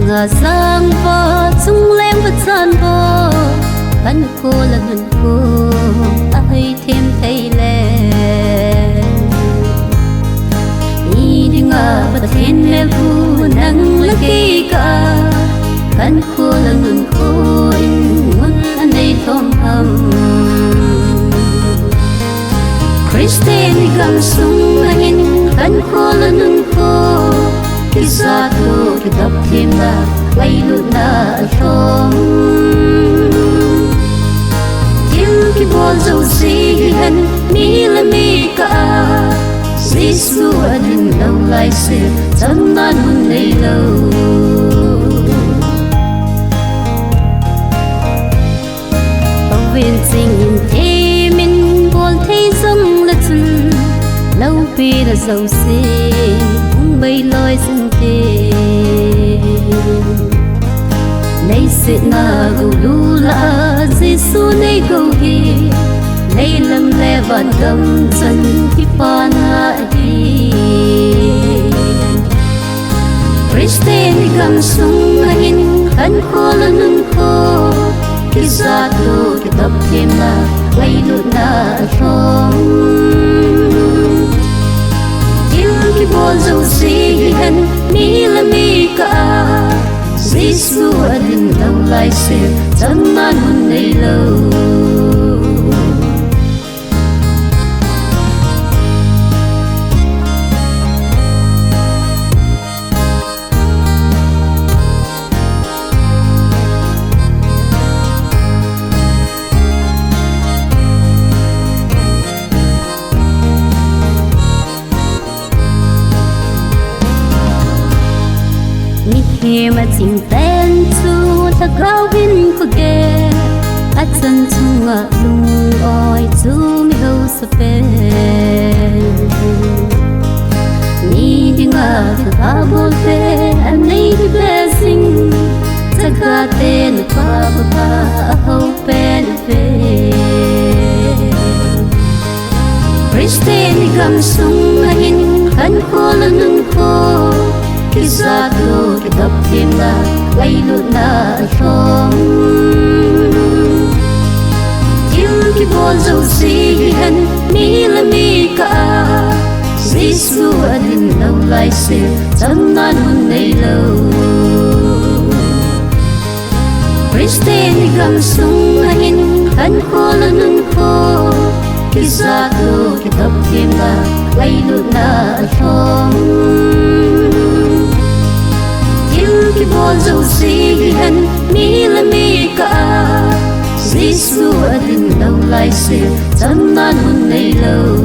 jangva chung leng vachan KHANKHO le nunkho ahei thei Idinga Pathen melpu nang laki ka KHANKHO le nunkho in ngun anei lhom Christian igamsung in KHANKHO le nunkho kijato kidop themna ngailutna alhom Thil kibol zo zihan mila mika Sisu adin lau laise'n themna Lunneo Pavin singin themin bol thei song la chun lau pi da zo si bay laise'n Neicy Sitlhou lula Gisu nei go hi Nei lam le van gam chan ki pa ahei Christian igamsung in KHANKHO le nunkho kijato kidop themna ngailutna alhom Thil kibol zo zihan mila mika Sisu adin lau laise'n themna Lunneo Hema ting ten tu ta gao hin ko ge a chan chunga lung oi chu mi ho sa pe ni dinga ta bol pe anei di blessing ta ga te na pa-pha ho pe pe Christian igamsung in KHANKHO le nunkho kijato kidop themna ngailutna alhom Thil kibol zo zihan mila mika Sisu adin lau laise'n themna Lunneo Christian igamsung in KHANKHO le nunkho kijato kidop themna ngailutna alhom Kibol zo zihan mila mika Sisu adin lau laise'n themna Lunneo